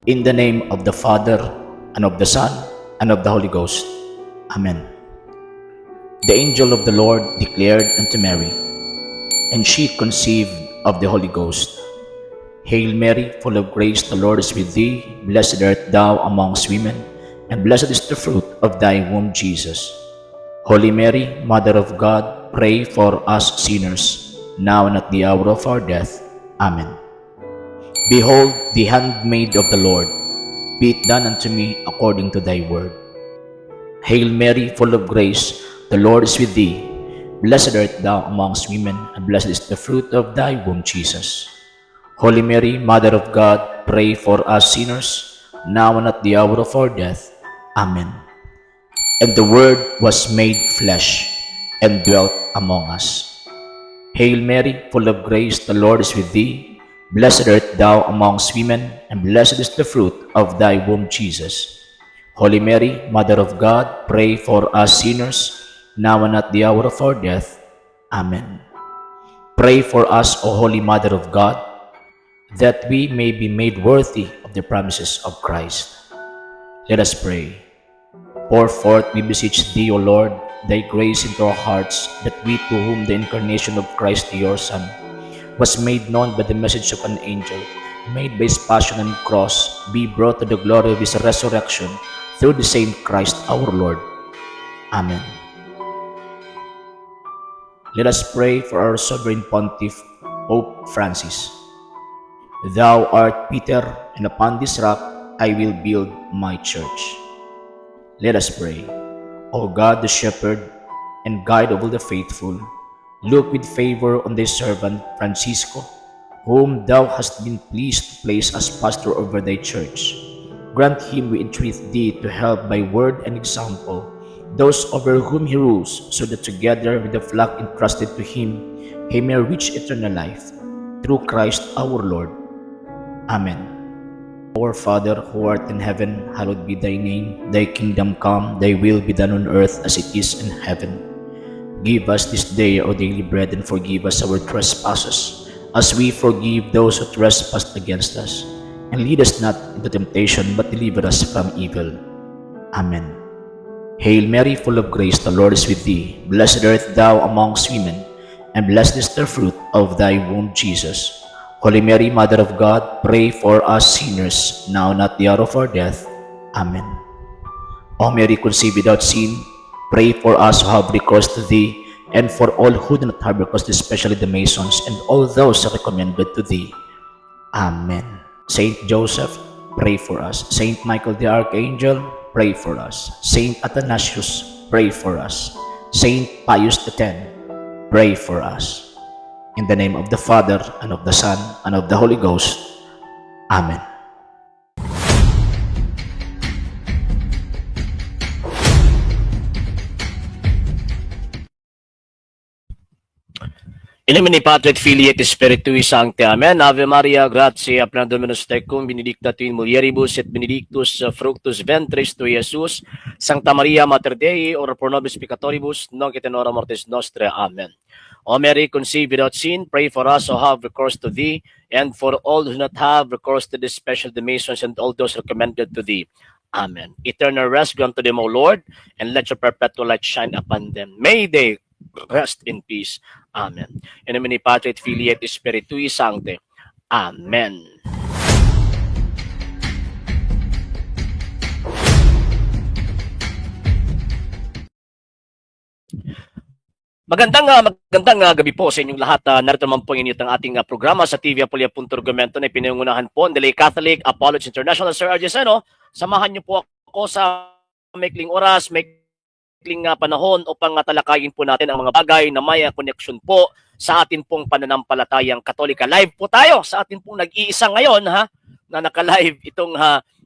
In the name of the Father, and of the Son, and of the Holy Ghost. Amen. The angel of the Lord declared unto Mary, and she conceived of the Holy Ghost. Hail Mary, full of grace, the Lord is with thee. Blessed art thou amongst women, and blessed is the fruit of thy womb, Jesus. Holy Mary, Mother of God, pray for us sinners, now and at the hour of our death. Amen. Behold, the handmaid of the Lord, be it done unto me according to thy word. Hail Mary, full of grace, the Lord is with thee. Blessed art thou amongst women, and blessed is the fruit of thy womb, Jesus. Holy Mary, Mother of God, pray for us sinners, now and at the hour of our death. Amen. And the Word was made flesh, and dwelt among us. Hail Mary, full of grace, the Lord is with thee. Blessed art thou amongst women, and blessed is the fruit of thy womb, Jesus. Holy Mary, Mother of God, pray for us sinners, now and at the hour of our death. Amen. Pray for us, O Holy Mother of God, that we may be made worthy of the promises of Christ. Let us pray. Pour forth, we beseech thee, O Lord, thy grace into our hearts, that we, to whom the incarnation of Christ your Son was made known by the message of an angel, made by his passion and cross, be brought to the glory of his resurrection, through the same Christ our Lord. Amen. Let us pray for our Sovereign Pontiff, Pope Francis. Thou art Peter, and upon this rock I will build my church. Let us pray. O God, the shepherd and guide of all the faithful, look with favor on thy servant Francisco, whom thou hast been pleased to place as pastor over thy church. Grant him, we entreat thee, to help by word and example those over whom he rules, so that together with the flock entrusted to him, he may reach eternal life. Through Christ our Lord. Amen. Our Father, who art in heaven, hallowed be thy name. Thy kingdom come, thy will be done on earth as it is in heaven. Give us this day our daily bread, and forgive us our trespasses, as we forgive those who trespass against us. And lead us not into temptation, but deliver us from evil. Amen. Hail Mary, full of grace, the Lord is with thee. Blessed art thou amongst women, and blessed is the fruit of thy womb, Jesus. Holy Mary, Mother of God, pray for us sinners, now and at the hour of our death. Amen. O Mary, conceived without sin, pray for us who have recourse to thee, and for all who do not have recourse, especially the Masons, and all those recommended to thee. Amen. Saint Joseph, pray for us. Saint Michael the Archangel, pray for us. Saint Athanasius, pray for us. Saint Pius X, pray for us. In the name of the Father, and of the Son, and of the Holy Ghost. Amen. In nomine Patri et Filii et Spiritui Sancti. Amen. Ave Maria, gratia plena Dominus tecum, benedicta tu in mulieribus, et benedictus fructus ventris tui, Iesus. Sancta Maria, Mater Dei, ora pro nobis peccatoribus, nunc et in hora mortis nostre. Amen. O Mary, conceived without sin, pray for us who have recourse to thee, and for all who do not have recourse to this special Masons, and all those recommended to thee. Amen. Eternal rest grant to them, O Lord, and let your perpetual light shine upon them. May they rest in peace. Amen. In nomine Patri et Filii et Spiritui Sancti. Amen. Magandang gabi po sa inyong lahat. Narito naman po init ang ating programa sa TV Apolia.Argumento na pinangunahan po ng Lay Catholic Apologist International, Sir R.J. Seno. Samahan niyo po ako sa maikling oras, maikling panahon upang talakayin po natin ang mga bagay na may connection po sa atin pong pananampalatayang Katolika. Live po tayo sa atin pong nag-iisa ngayon na naka-live itong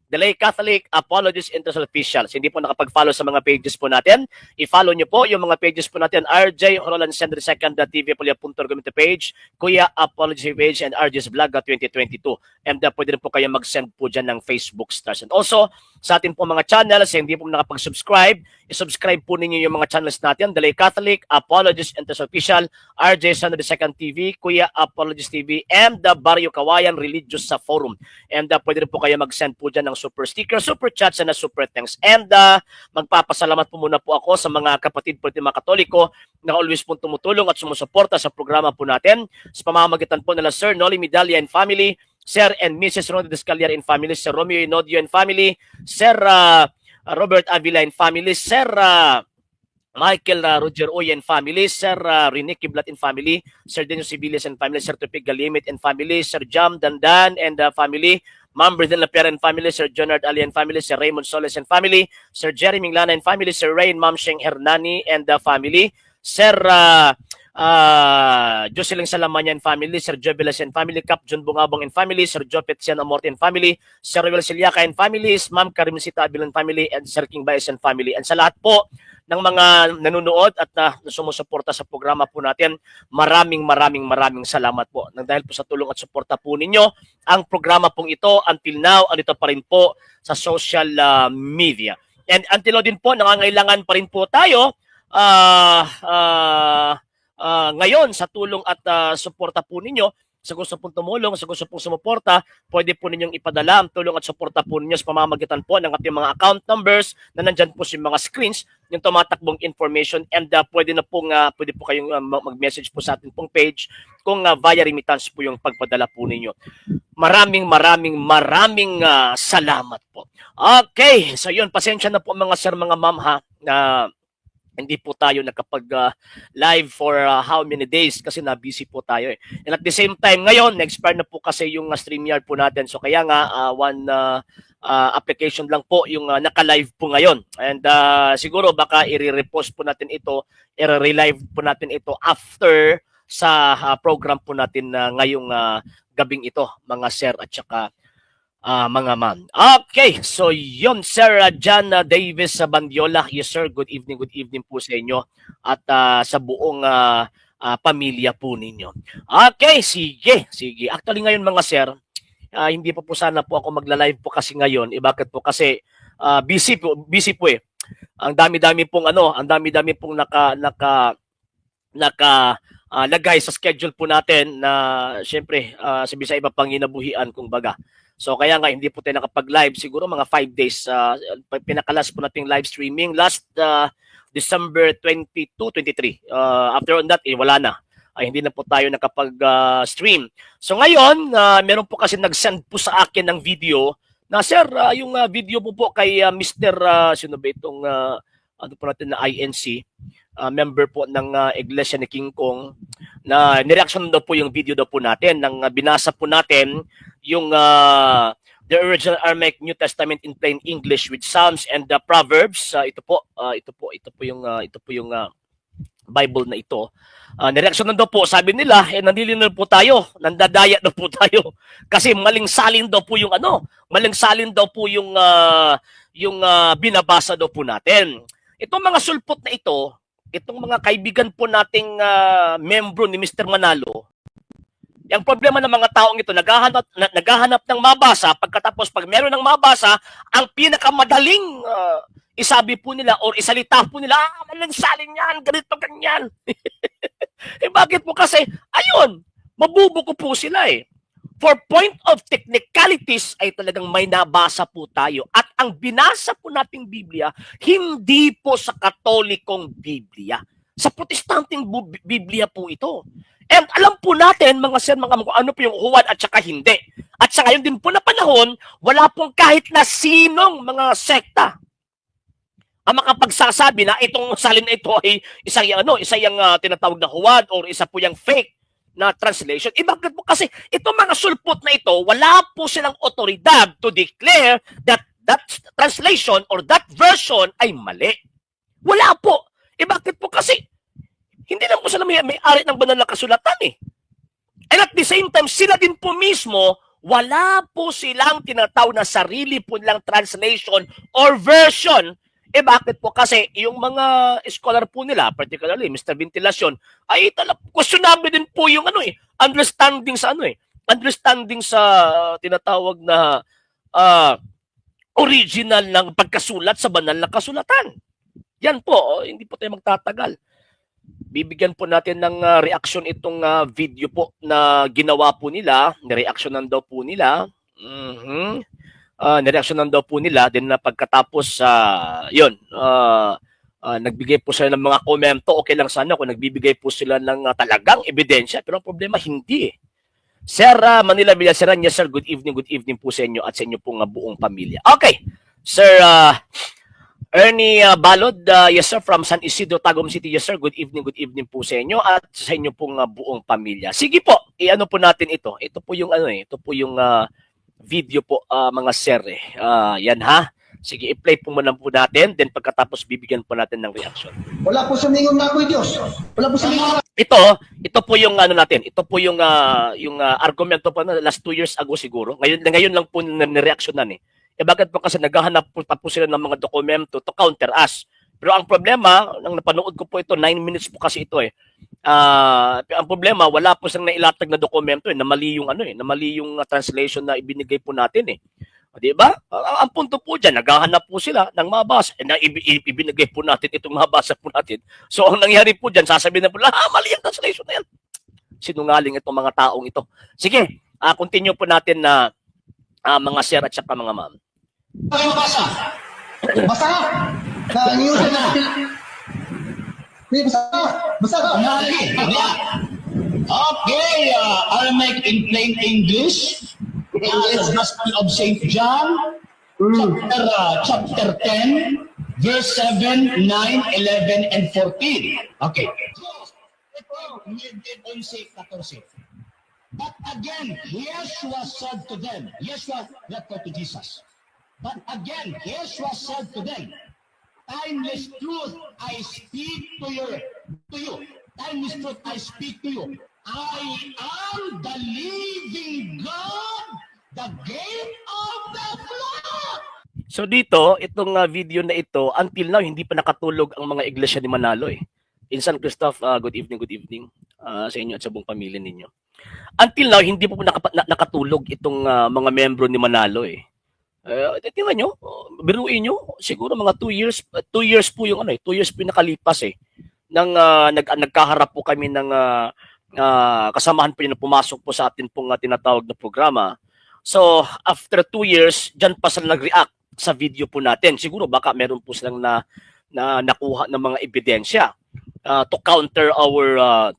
The Lay Catholic Apologist International Officials. Hindi po nakapag-follow sa mga pages po natin. I-follow nyo po yung mga pages po natin. RJ Roland Sender II TV Apolia.Argumento page, Kuya Apology page, and RJ's Vlog 2022. And pwede rin po kayo mag-send po dyan ng Facebook stars. And also, sa ating po mga channels. Hindi po nakapag-subscribe, i-subscribe po ninyo yung mga channels natin. Dalay Catholic, Apologist Entes Official, RJ Sano II TV, Kuya Apologist TV, and the Barrio Kawayan Religious sa Forum. And pwede rin po kayo mag-send po dyan ng super sticker, super chats, and super thanks. And magpapasalamat po muna po ako sa mga kapatid po mga Katoliko na always po tumutulong at sumusuporta sa programa po natin sa pamamagitan po nila Sir Noli Medalla and family, Sir and Mrs. Ronda Descaliar and family, Sir Romeo Inodio and family, Sir Robert Avila and family, Sir Michael Roger Oy and family, Sir Rene Kiblat and family, Sir Daniel Sibilis and family, Sir Tupig Galimit and family, Sir Jam Dandan and family, Ma'am Bridel Lapierre and family, Sir Jonard Ali and family, Sir Raymond Soles and family, Sir Jerry Minglana and family, Sir Ray and Ma'am Sheng Hernani and family, Sir Jocelyn Salamanya and family, Sir Jovelas and family, Cap John Bungabong and family, Sir Jopet Sian Amorte and family, Sir Ruel Siliaca and family, Ma'am Karimsita Abil and family, and Sir King Baez and family. And sa lahat po ng mga nanonood at sumusuporta sa programa po natin, maraming salamat po. Dahil po sa tulong at suporta po ninyo, ang programa pong ito until now, andito pa rin po sa social media. And until din po, nangangailangan pa rin po tayo ngayon sa tulong at suporta po ninyo. Sa gusto pong tumulong, sa gusto pong sumuporta, pwede po ninyong ipadala ang tulong at suporta po ninyo sa pamamagitan po ng ating mga account numbers na nandyan po sa mga screens, yung tumatakbong information, and pwede po kayong mag-message po sa ating pong page kung via remittance po yung pagpadala po ninyo. Maraming salamat po. Okay, so yun, pasensya na po mga sir, mga ma'am ha, hindi po tayo nakapag-live for how many days kasi na-busy po tayo eh. And at the same time, ngayon, na-expire na po kasi yung StreamYard po natin. So kaya nga, one application lang po yung naka-live po ngayon. And siguro baka i-repost po natin ito, i-relive po natin ito after sa program po natin ngayong gabing ito, mga sir at saka mga ma'am. Okay, so yun, Sir John Davis Bandiola. Yes, sir. Good evening po sa inyo at sa buong pamilya po ninyo. Okay, sige. Actually ngayon mga sir, hindi pa po sana po ako magla-live po kasi ngayon. Bakit po? Kasi busy po eh. Ang dami-dami pong lagay sa schedule po natin na syempre sabi sa iba pang inabuhian kung baga. So kaya nga hindi po tayo nakapag-live siguro mga 5 days. Pinakalas po nating live streaming last December 22, 23. After on that, wala na. Hindi na po tayo nakapag-stream. So ngayon, meron po kasi nag-send po sa akin ng video na sir, yung video po kay Mr. Sino ba itong ano po natin na INC, member po ng Iglesia ni King Kong, na nireaction daw po yung video daw po natin nang binasa po natin yung the original Aramaic New Testament in plain English with Psalms and the Proverbs. Ito po yung Bible na ito. Nireaction daw po, sabi nila, nandilin po tayo, nandadaya daw po tayo kasi maling salin daw po yung binabasa daw po natin. Itong mga sulpot na ito, itong mga kaibigan po nating membro ni Mr. Manalo, yung problema ng mga taong ito, naghahanap ng mabasa, pagkatapos pag meron ng mabasa, ang pinakamadaling isabi po nila or isalita po nila, malansalin yan, ganito, ganyan. Bakit po? Kasi, ayun, mabubuko po sila eh. For point of technicalities ay talagang may nabasa po tayo. At ang binasa po nating Biblia, hindi po sa Katolikong Biblia. Sa Protestanteng Biblia po ito. And alam po natin, mga sir, mga ano po yung huwad at saka hindi. At sa ngayon din po na panahon, wala pong kahit na sinong mga sekta ang makapagsasabi na itong salin na ito ay isa yung tinatawag na huwad or isa po yung fake na translation. Bakit po? Kasi itong mga sulpot na ito, wala po silang otoridad to declare that that translation or that version ay mali. Wala po. Bakit po? Kasi hindi lang po sila may-ari ng banal na kasulatan eh. And at the same time, sila din po mismo, wala po silang tinatawag na sarili po nilang translation or version. Bakit po? Kasi yung mga scholar po nila, particularly Mr. Ventilacion, ay questionable din po yung understanding sa understanding sa tinatawag na original ng pagkasulat sa banal na kasulatan. Yan po, hindi po tayo magtatagal. Bibigyan po natin ng reaksyon itong video po na ginawa po nila, nireaksyonan daw po nila. Nireaksyonan daw po nila, then na pagkatapos, nagbigay po sila ng mga komento. Okay lang sana kung nagbibigay po sila ng talagang ebidensya, pero ang problema hindi eh. Sir Manila Villaseran, yes sir, good evening po sa inyo at sa inyo pong buong pamilya. Okay, Sir Ernie Balod, yes sir, from San Isidro, Tagum City, yes sir, good evening po sa inyo at sa inyo pong buong pamilya. Sige po, i-ano po natin ito. Ito po yung ito po yung video po mga sir eh. Yan ha. Sige, i-play po muna po natin, then pagkatapos bibigyan po natin ng reaction. Wala po sumingon na ako, Diyos. Wala po sumingon. Ito po yung natin. Ito po yung argumento po na last 2 years ago siguro. Ngayon lang po nireaksyonan eh. Bakit po kasi naghahanap po pa po sila ng mga dokumento to counter us. Pero ang problema, nang napanood ko po ito, 9 minutes po kasi ito eh. Ang problema, wala po silang nailatag na dokumento eh, na mali yung na mali yung translation na ibinigay po natin eh. Di ba? Ang punto po dyan, naghahanap po sila ng mabasa. Na ibinigay po natin itong mabasa po natin. So, ang nangyari po dyan, sasabihin na po, mali ang translation na yan. Sinungaling itong mga taong ito. Sige, continue po natin na mga sir at saka mga ma'am. Ano basa? Basa! Na-news na. Basa! Okay, I'll make in plain English. The Gospel of St. John, chapter 10, verse 7, 9, 11, and 14. Okay. But again, Yeshua said to them, Yeshua, not to Jesus. But again, Yeshua said to them, timeless truth I speak to you. Timeless truth I speak to you. I am the living God, the gate of the flock. So dito, itong video na ito, until now, hindi pa nakatulog ang mga iglesia ni Manalo eh. In San Christophe, good evening sa inyo at sa buong pamilya ninyo. Until now, hindi pa po nakatulog itong mga membro ni Manalo eh. Tingnan nyo, biruin nyo, siguro mga 2 years, 2 years po yung 2 years po yung nakalipas eh. Nang nagkaharap po kami ng kasamahan po yung pumasok po sa atin pong tinatawag na programa. So, after 2 years, dyan pa sila nag-react sa video po natin. Siguro baka meron po silang na nakuha ng mga ebidensya to counter our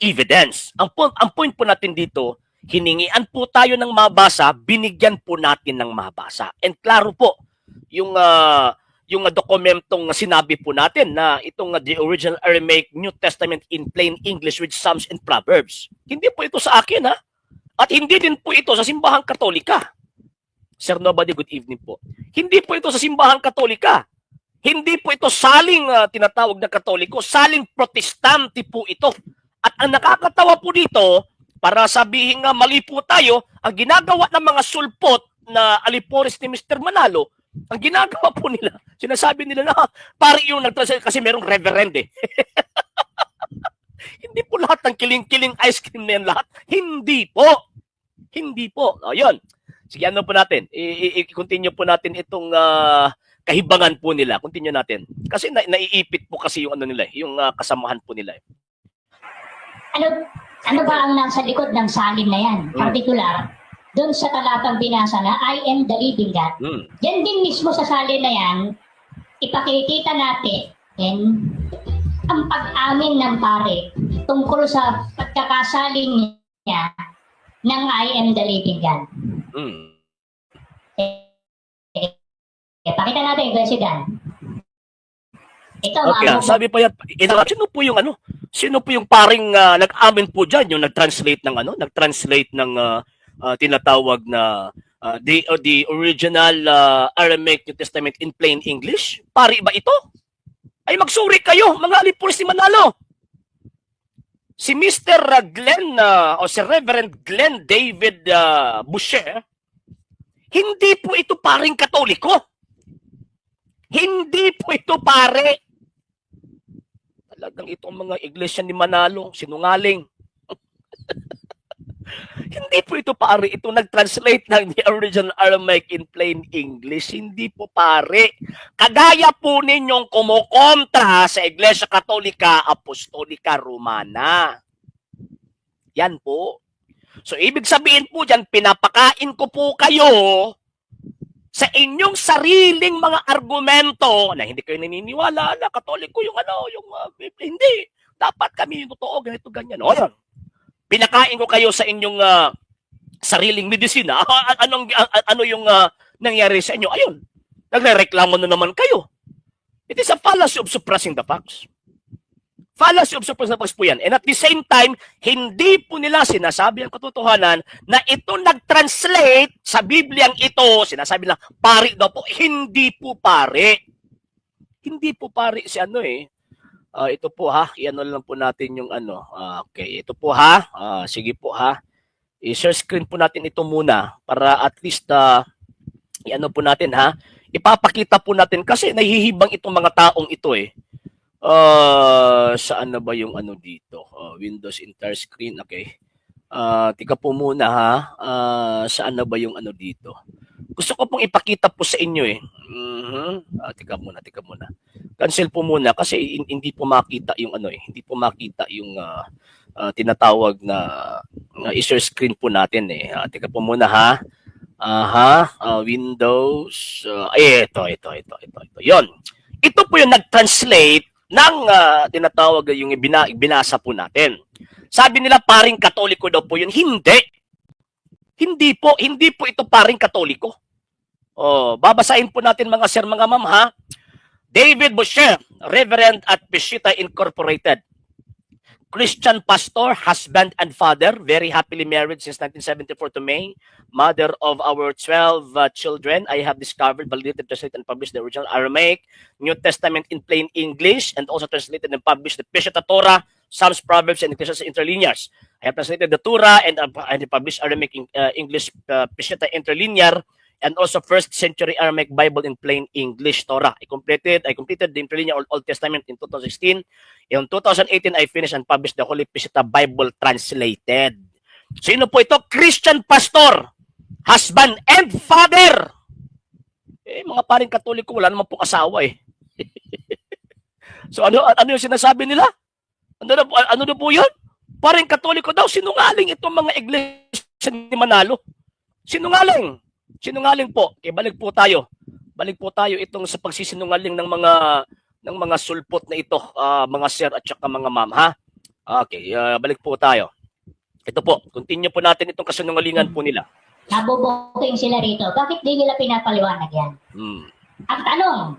evidence. Ang point po natin dito, hiningian po tayo ng mabasa, binigyan po natin ng mabasa. And klaro po, yung dokumentong sinabi po natin na itong the original Aramaic New Testament in plain English with Psalms and Proverbs. Hindi po ito sa akin ha. At hindi din po ito sa simbahang Katolika. Sir Nobody, good evening po. Hindi po ito sa simbahang Katolika. Hindi po ito saling tinatawag na Katoliko, saling Protestante po ito. At ang nakakatawa po dito, para sabihin nga mali po tayo, ang ginagawa ng mga sulpot na alipores ni Mr. Manalo, ang ginagawa po nila, sinasabi nila na pari yung nagtranslate kasi merong reverend eh. Hindi po lahat ng kiling-kiling ice cream na yan lahat. Hindi po. Hindi po. O, yun. Sige, ano po natin? I-continue po natin itong kahibangan po nila. Continue natin. Kasi naiipit po kasi yung nila, yung kasamahan po nila. Ano ba ang nasa likod ng salin na yan? Particular, doon sa talatang binasa na I am the living God. Yan din mismo sa salin na yan, ipakikita natin ang pag-amin ng pare tungkol sa pagkakasalin niya ng I am the living God. Pakita natin, President. Ito, okay, sabi pa yan, sino po yung paring nag-amin po dyan, yung nag-translate ng tinatawag na the original Aramaic New Testament in plain English? Pari ba ito? Ay magsuri kayo, mga alipores ni Manalo. Si Mr. Glenn, o si Reverend Glenn David Boucher, hindi po ito paring Katoliko. Hindi po ito pare. Talagang itong mga iglesia ni Manalo, sinungaling. Hindi po ito pare, ito nag-translate ng the original Aramaic in plain English. Hindi po pare. Kagaya po ninyong kumukontra sa Iglesia Katolika Apostolika Romana. Yan po. So ibig sabihin po dyan, pinapakain ko po kayo sa inyong sariling mga argumento na hindi kayo naniniwala na Katoliko yung hindi. Dapat kami yung totoo, ganito, ganyan. O yan. Pinakain ko kayo sa inyong sariling medisina. Ano yung nangyari sa inyo? Ayun, nagre-reklamo na naman kayo. It is a fallacy of suppressing the facts. Fallacy of suppressing the facts po yan. And at the same time, hindi po nila sinasabi ang katotohanan na ito nag-translate sa Bibliang ito. Sinasabi lang, pari daw po. Hindi po pare. Hindi po pare si ito po ha, iano lang po natin yung okay, ito po ha, sige po ha, i-share screen po natin ito muna para at least iano po natin ha, ipapakita po natin kasi nahihibang itong mga taong ito saan na ba yung dito, Windows entire screen, okay, tika po muna ha, saan na ba yung dito, gusto ko pong ipakita po sa inyo tika muna. Cancel po muna kasi hindi po makita yung hindi po makita yung tinatawag na i-share screen po natin Tika po muna ha. Windows. Ito. Yon. Ito po yung nag-translate ng tinatawag yung binasa po natin. Sabi nila paring Katoliko daw po yun. Hindi. Hindi po ito paring Katoliko. Babasahin po natin mga sir, mga ma'am ha. David Boucher, Reverend at Peshita Incorporated. Christian pastor, husband and father, very happily married since 1974 to May. Mother of our 12 children. I have discovered, validated, translated, and published the original Aramaic, New Testament in plain English, and also translated and published the Peshitta Torah, Psalms, Proverbs, and Ecclesiastes Interlinears. I have translated the Torah and published Aramaic English Peshitta Interlinear, and also first century Aramaic Bible in plain English Torah. I completed the Interlinear Old Testament in 2016. In 2018, I finished and published the Holy Peshitta Bible translated. Sino po ito? Christian pastor, husband and father. Mga paring Katoliko, wala naman po asawa So ano yung sinasabi nila? Ano na po yun? Paring Katoliko daw, sinungaling itong mga iglesia ni Manalo. Sinungaling po. Okay, balik po tayo itong sa pagsisinungaling ng mga sulpot na ito, mga sir at saka mga ma'am, ha? Okay, balik po tayo. Ito po, continue po natin itong kasinungalingan po nila. Nabubuking sila rito. Bakit di nila pinapaliwanag yan? Ang tanong,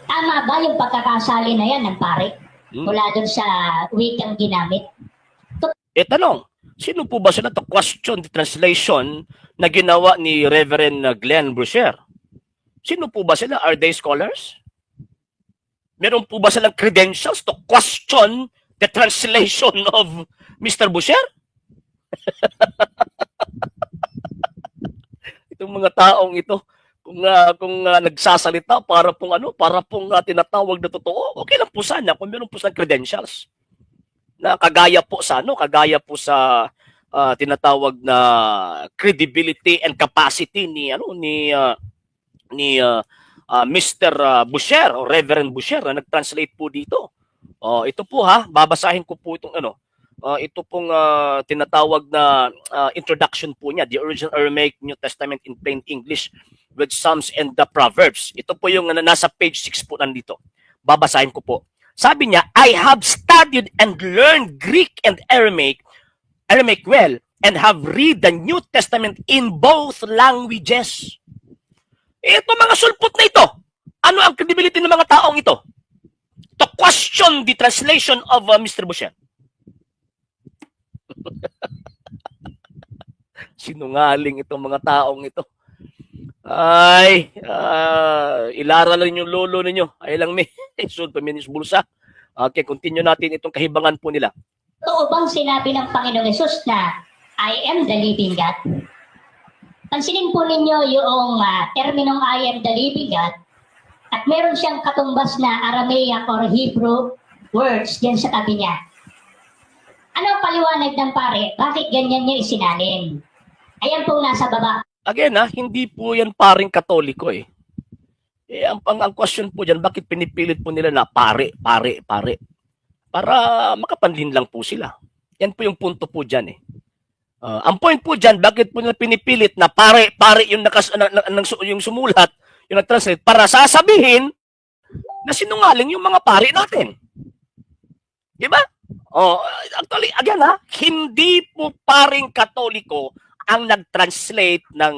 tama ba yung pagkakasali na yan ng pare? Mula dun sa wikang ginamit? Tanong, sino po ba sila to question the translation na ginawa ni Reverend Glenn Boucher? Sino po ba sila? Are they scholars? Meron po ba silang credentials to question the translation of Mr. Boucher? Itong mga taong ito, kung nagsasalita para pong tinatawag na totoo, okay lang po sana kung meron po silang credentials na kagaya po sa tinatawag na credibility and capacity ni Mr. Boucher o Reverend Boucher na nag-translate po dito. Ito po ha, babasahin ko po itong ito pong tinatawag na introduction po niya, the original Aramaic New Testament in plain English with Psalms and the Proverbs. Ito po yung nasa page 6 po nandito. Babasahin ko po. Sabi niya, I have studied and learned Greek and Aramaic well, and have read the New Testament in both languages. Ito mga sulpot na ito. Ano ang credibility ng mga taong ito? To question the translation of Mr. Boucher. Sinungaling itong mga taong ito. Ay, ilaralan yung lolo ninyo. Ay lang may sud paminis bulsa. Okay, continue natin itong kahibangan po nila. Totoo bang sinabi ng Panginoong Hesus na I am the living God? Pansinin po ninyo yung terminong I am the living God at meron siyang katumbas na Aramaic or Hebrew words diyan sa tabi niya. Ano ang ipinapaliwanag ng pare, bakit ganyan niya isinalin. Ayan pong nasa baba. Again, hindi po yan paring Katoliko eh. Ang question po dyan, bakit pinipilit po nila na pare? Para makapanlin lang po sila. Yan po yung punto po dyan eh. Ang point po dyan, bakit po nila pinipilit na pare yung, yung sumulat, yung nag-translate, para sasabihin na sinungaling yung mga pare natin. Diba? Actually, again hindi po paring Katoliko ang nag-translate ng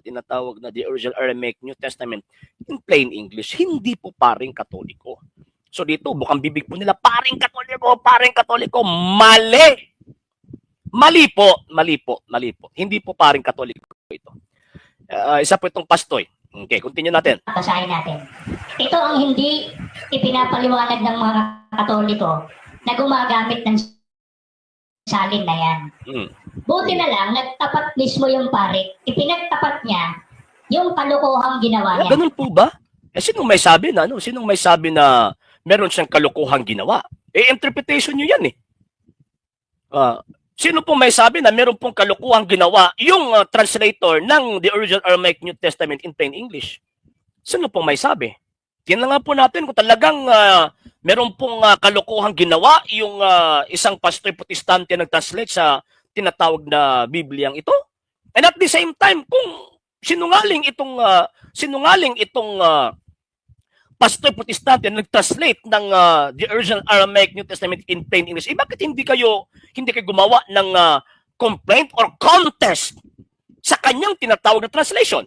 tinatawag na the original Aramaic New Testament in plain English. Hindi po paring Katoliko. So dito, bukang bibig po nila, paring Katoliko, mali! Mali po. Hindi po paring Katoliko ito. Isa po itong pastoy. Okay, continue natin. Basahin natin. Ito ang hindi ipinapaliwanag ng mga Katoliko na gumagamit ng salin na yan. Buti na lang, nagtapat mismo yung pare. Ipinagtapat niya yung kalokohang ginawa niya. Ganun po ba? Sinong may sabi na, Sinong may sabi na meron siyang kalokohang ginawa? Interpretation nyo yan eh. Sino pong may sabi na meron pong kalokohang ginawa yung translator ng the original Aramaic New Testament in plain English? Sino pong may sabi? Tingnan nga po natin kung talagang meron pong kalokohang ginawa yung isang pastor protestante nag-translate sa tinatawag na Bibliang ito. And at the same time, kung sinungaling itong pastor protestante na nag-translate ng the original Aramaic New Testament in plain English, bakit hindi kayo gumawa ng complaint or contest sa kanyang tinatawag na translation?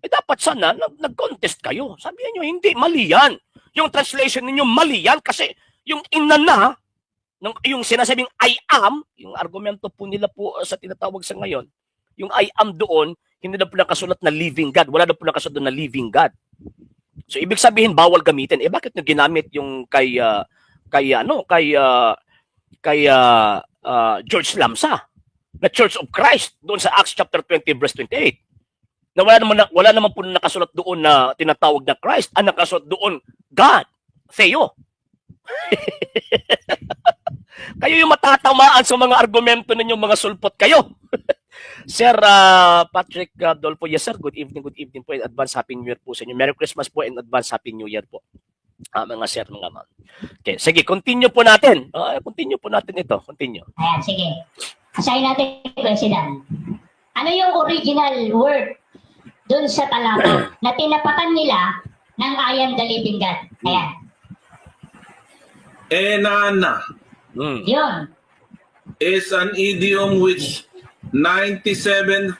Dapat sana nag-contest kayo. Sabihin nyo, hindi, mali yan. Yung translation ninyo, mali yan kasi yung inana, yung sinasabing I am, yung argumento po nila po sa tinatawag sa ngayon, yung I am doon, hindi na po nakasulat na living God. Wala na po nakasulat doon na living God. So ibig sabihin bawal gamitin. Bakit nyo ginamit yung kay George Lamsa, na Church of Christ doon sa Acts chapter 20 verse 28. Na wala naman po nakasulat doon na tinatawag na Christ, ang nakasulat doon God, Theo. Kayo yung matatamaan sa mga argumento ninyo, mga sulpot kayo. Sir Patrick Dolpo, yes sir, good evening po, in advance Happy New Year po sa inyo. Merry Christmas po, in advance Happy New Year po. Mga sir, mga ma'am. Okay, sige, continue po natin. Continue po natin ito, continue. Ayan, sige. Asahin natin, President. Ano yung original word doon sa talata na tinapatan nila ng I am the living God? Ayan. Enana Yun. is an idiom which 97%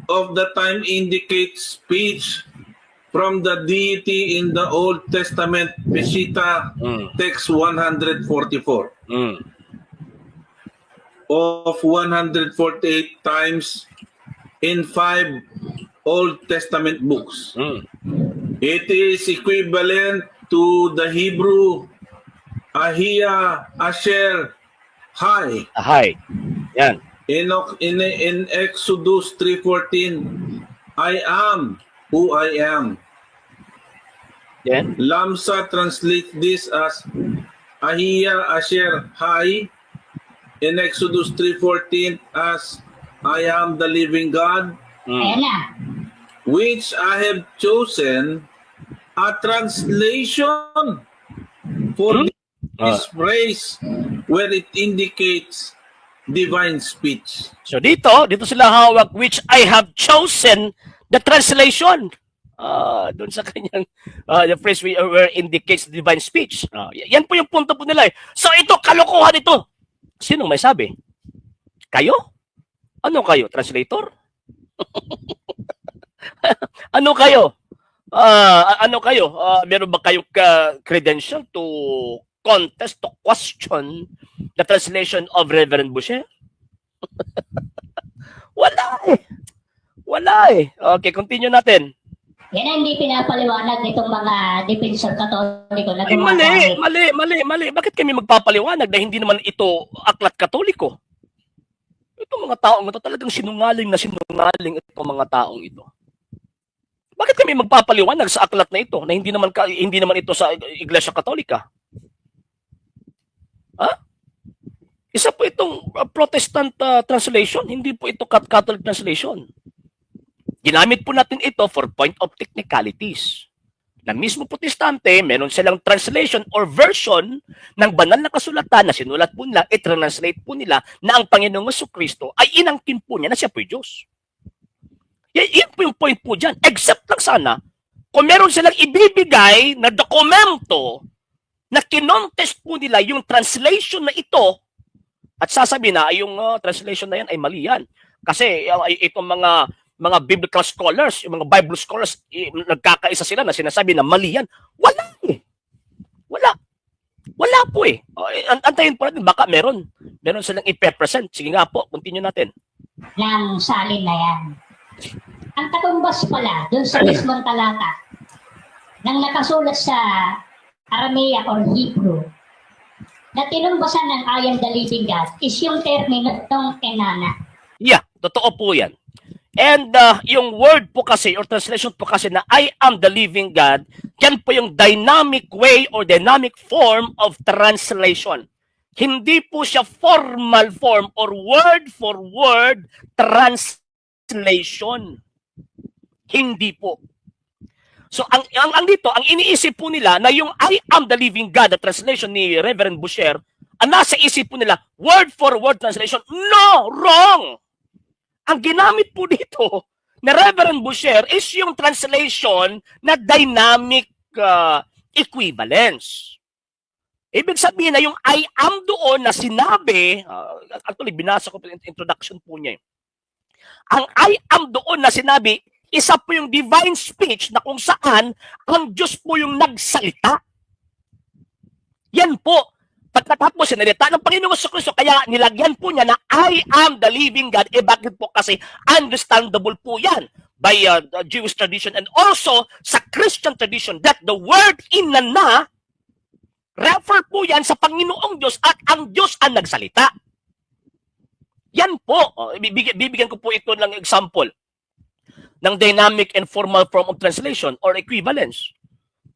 of the time indicates speech from the deity in the Old Testament, Peshitta, text 144. Of 148 times in 5 Old Testament books. It is equivalent to the Hebrew Ahia, Asher, Hai. Ahay. Yan. In Exodus 3:14, I am who I am. Yan. Lamsa translates this as Ahia, Asher, Hai. In Exodus 3:14 as I am the living God, Ayan na. which I have chosen a translation for this phrase where it indicates divine speech. So dito sila hawak, which I have chosen the translation. Doon sa kanyang the phrase where indicates divine speech. Yan po yung punto po nila eh. So ito, kalokohan ito. Sinong may sabi? Kayo? Ano kayo? Translator? Ano kayo? Meron ba kayong credential to contest, to question the translation of Reverend Boucher? Wala eh. Okay, continue natin. Yan ang hindi pinapaliwanag nitong mga defensor katoliko na Ay, gumagamit. mali. Bakit kami magpapaliwanag na hindi naman ito aklat katoliko? Itong mga taong ito talagang sinungaling itong mga taong ito. Bakit kami magpapaliwanag sa aklat na ito na hindi naman ito sa Iglesia Katolika? Protestant translation, hindi po ito Catholic translation. Ginamit po natin ito for point of technicalities. Na mismo Protestante, meron silang translation or version ng banal na kasulatan na sinulat po nila, i-translate po nila na ang Panginoong Jesucristo ay inangkin po niya na siya po Diyos. Yan po yung point po dyan. Except lang sana, kung meron silang ibibigay na dokumento na kinontest po nila yung translation na ito at sasabihin na yung translation na yan ay mali yan. Kasi itong mga biblical scholars, yung mga Bible scholars, nagkakaisa sila na sinasabi na mali yan. Wala eh. Wala po eh. Antayin po natin, baka meron silang ipe-present. Sige nga po, continue natin. ng salin na yan. Ang katumbas pala dun sa mismong talata nang nakasulat sa Aramaic or Hebrew na tinumbasan ng I am the living God is yung termino ng enana. Yeah, totoo po yan. And yung word po kasi or translation po kasi na I am the living God, yan po yung dynamic way or dynamic form of translation. Hindi po siya formal form or word for word translation. Hindi po. So ang dito, ang iniisip po nila na yung I am the living God, the translation ni Reverend Boucher, ang nasa isip po nila, word for word translation. No, wrong. Ang ginamit po dito na Reverend Boucher is yung translation na dynamic equivalence. Ibig sabihin na yung I am doon na sinabi, actually binasa ko po yung introduction po niya. Ang I am doon na sinabi, isa po yung divine speech na kung saan ang Diyos po yung nagsalita. Yan po. Pagkatapos sinalita ng Panginoong Jesucristo, kaya nilagyan po niya na I am the living God. Bakit po? Kasi understandable po yan by Jewish tradition and also sa Christian tradition that the word inana refer po yan sa Panginoong Diyos at ang Diyos ang nagsalita. Yan po. Bibigyan ko po ito ng example ng dynamic and formal form of translation or equivalence.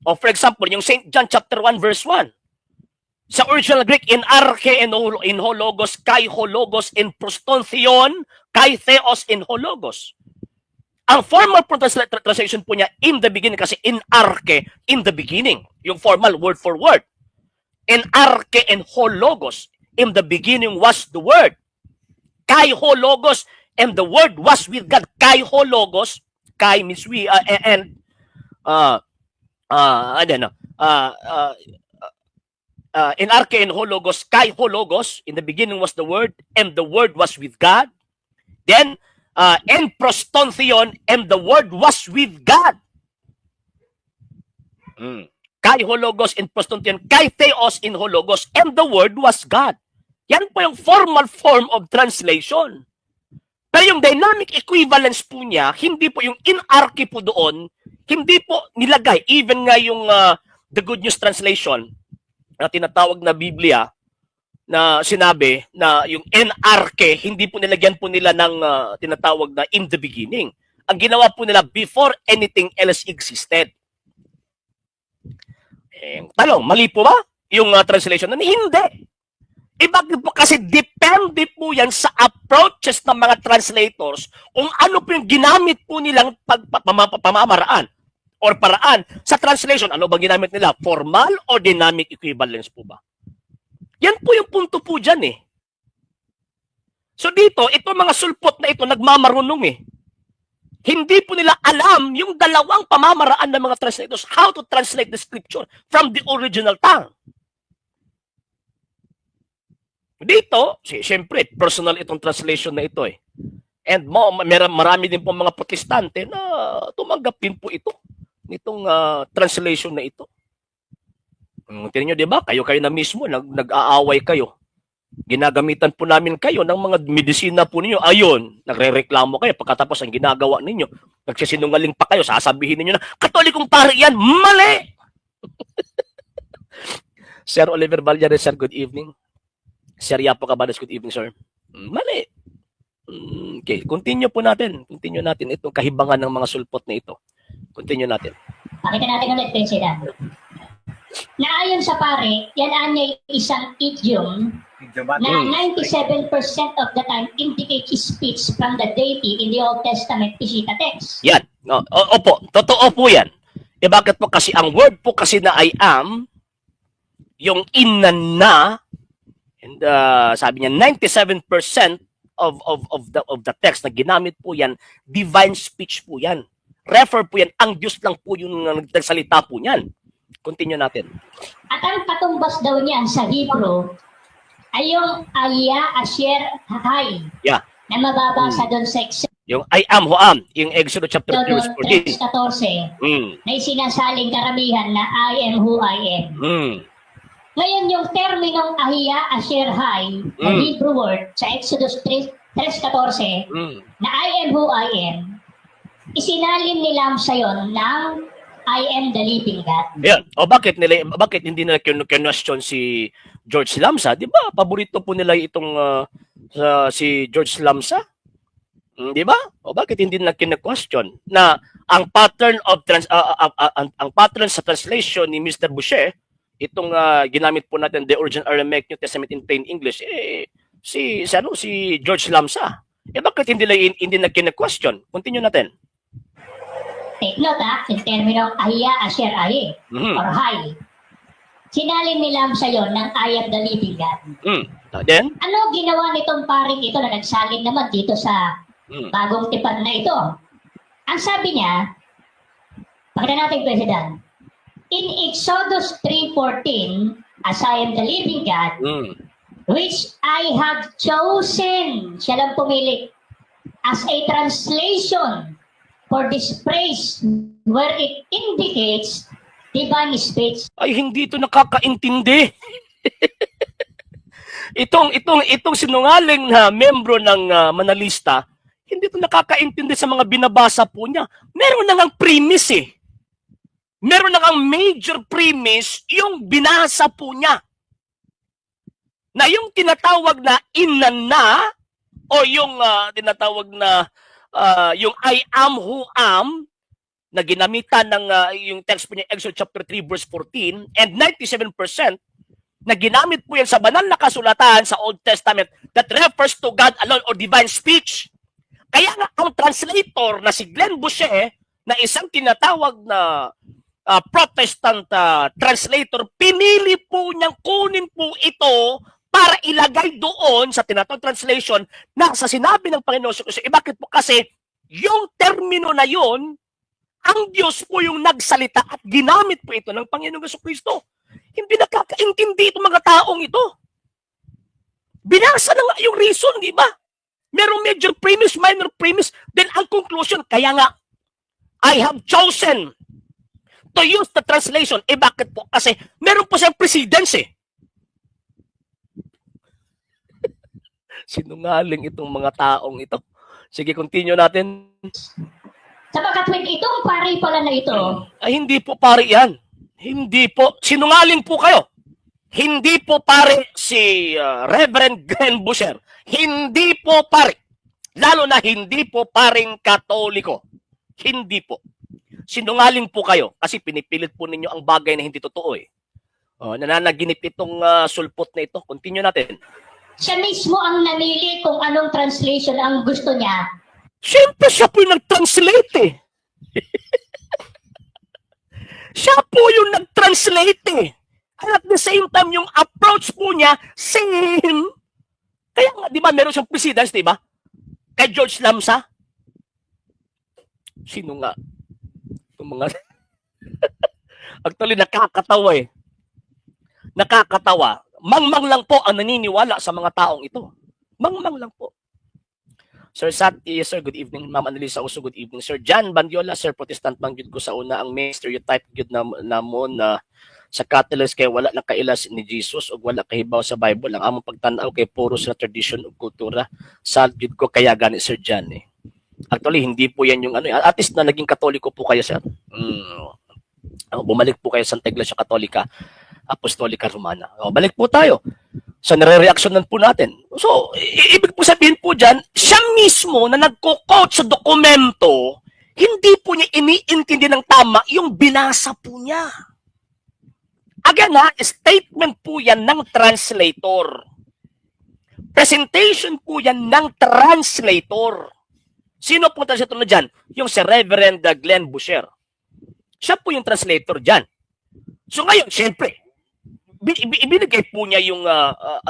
O for example, yung St. John chapter 1 verse 1. Sa original Greek, in arche in hologos, kai hologos in prostontheon, kai theos in hologos. Ang formal translation po niya, in the beginning, kasi in arche, in the beginning. Yung formal, word for word. In arche and hologos, in the beginning was the word. Kai hologos, and the word was with God. Kai hologos, kai means we, in arche and hologos, kai hologos, in the beginning was the word, and the word was with God. Then, en prostontheon, and the word was with God. Kai hologos in prostontheon, kai theos in hologos, and the word was God. Yan po yung formal form of translation. Pero yung dynamic equivalence po niya, hindi po yung in arche po doon, hindi po nilagay. Even nga yung the Good News Translation, na tinatawag na Biblia, na sinabi na yung in arche, hindi po nilagyan po nila ng tinatawag na in the beginning. Ang ginawa po nila before anything else existed. Tanong, mali po ba yung translation? Hindi. Bakit po? Kasi depende po yan sa approaches ng mga translators kung ano po yung ginamit po nilang pamamaraan or paraan sa translation. Ano bang ginamit nila? Formal or dynamic equivalence po ba? Yan po yung punto po dyan eh. So dito, ito mga sulpot na ito nagmamarunong eh. Hindi po nila alam yung dalawang pamamaraan ng mga translators how to translate the scripture from the original tongue. Dito, siyempre, personal itong translation na ito eh. And marami din po mga protestante na tumanggap din po ito, nitong translation na ito. Tingnan nyo, di ba? Kayo na mismo, nag-aaway kayo. Ginagamitan po namin kayo ng mga medisina po ninyo. Ayun, nagre-reklamo kayo. Pagkatapos ang ginagawa ninyo, nagsisinungaling pa kayo, sasabihin ninyo na, Katolikong pari yan, mali! Sir Oliver Vallarez, sir, good evening. Sir Yapo Cabadas, good evening, sir. Mali. Okay, continue natin itong kahibangan ng mga sulpot na ito. Continue natin. Pakita natin ulit, President. Na ayon sa pare, yan ay isang idiom na 97% of the time indicates speech from the deity in the Old Testament Peshitta text. Yan. Opo, totoo po yan. Bakit po? Kasi ang word po kasi na I am, yung inana, and sabi niya 97% of the text na ginamit po yan, divine speech po yan. Refer po yan, ang Diyos lang po yung nagsalita po niyan. Continue natin. At ang katumbas daw niyan sa Hebrew ay yung Aya, Asher, Hay Yeah. na mababasa doon sa Yung I am who am, yung Exodus chapter 3 verse 14. 14 na isinasaling karamihan na I am who I am. Ngayon yung terminong Ahiya, Asher, Hay na Hebrew word sa Exodus 3:14 na I am who I am, isinalin ni Lamsa yon ng I am the living God. Yan. Bakit hindi nila question si George Lamsa? 'Di ba? Paborito po nila itong si George Lamsa. 'Di ba? Bakit hindi nila question na ang pattern of ang pattern sa translation ni Mr. Boucher, itong ginamit po natin the original Aramaic New Testament in plain English, si George Lamsa. Bakit hindi nila question? Continue natin. Take note yung terminong Ahiya, Asher, Aye or Hay. Sinalin ni Lamsa yon ng I am the living God. Then? Ano ginawa nitong paring ito na nagsalin naman dito sa bagong tipan na ito? Ang sabi niya, pakita natin, President, in Exodus 3:14, as I am the living God, which I have chosen, siya lang pumili, as a translation for this phrase where it indicates divine speech. Ay, hindi ito nakakaintindi. itong sinungaling na membro ng Manalista, hindi ito nakakaintindi sa mga binabasa po niya. Meron na ngang premise eh. Meron na ngang major premise yung binasa po niya. Na yung tinatawag na inana o yung tinatawag na yung I am who am na ginamitan ng yung text po niya Exodus chapter 3 verse 14 and 97% na ginamit po yan sa banal na kasulatan sa Old Testament that refers to God alone or divine speech. Kaya nga ang translator na si Glenn Boucher na isang tinatawag na Protestant translator, pinili po niyang kunin po ito para ilagay doon sa tinatawag translation na sa sinabi ng Panginoon sa Kristo. Bakit po? Kasi yung termino na yon, ang Diyos po yung nagsalita at ginamit po ito ng Panginoon sa Kristo. Hindi nakakaintindi itong mga taong ito. Binasa na nga yung reason, di ba? Merong major premise, minor premise, then ang conclusion, kaya nga, I have chosen to use the translation. Bakit po? Kasi meron po siyang precedence eh. Sinungaling itong mga taong ito. Sige, continue natin. Sapagkat with itong pari pala na ito, ay hindi po pare yan. Hindi po. Sinungaling po kayo. Hindi po pare si Reverend Glenn Boucher. Hindi po pare. Lalo na hindi po paring Katoliko. Hindi po. Sinungaling po kayo kasi pinipilit po ninyo ang bagay na hindi totoo eh. Nananaginip itong sulpot na ito. Continue natin. siya mismo ang namili kung anong translation ang gusto niya. Siyempre siya po yung nag-translate eh. Siya po yung nag-translate eh. And at the same time, yung approach po niya, same. Kaya nga, di ba, meron siyang precedence, di ba? Kay George Lamsa. Sino nga? Itong mga... Actually, nakakatawa eh. Nakakatawa. Mangmang lang po ang naniniwala sa mga taong ito. Mangmang lang po. Sir Sat, yes sir, good evening. Ma'am Annalisa, also good evening. Sir John Bandiola, sir, Protestant man gyud ko sa una ang may stereotype gyud na mo na sa Catholics kay wala na kailas ni Jesus ug wala kahibaw sa Bible. Ang among pagtan-aw kay puro sa tradition ug kultura. Sad gyud ko kaya gani Sir John eh. Actually, hindi po yan yung ano. At least na naging Katoliko po kayo, sir. Bumalik po kayo sa Santa Iglesia Katolika, Apostolika Romana. Balik po tayo sa nare-reaksyonan po natin. So, ibig po sabihin po dyan, siya mismo na nagko-quote sa dokumento, hindi po niya iniintindi ng tama yung binasa po niya. Again ha, statement po yan ng translator. Presentation po yan ng translator. Sino po translator na dyan? Yung si Reverend Glenn Boucher. Siya po yung translator dyan. So ngayon, siyempre, ibinigay po niya yung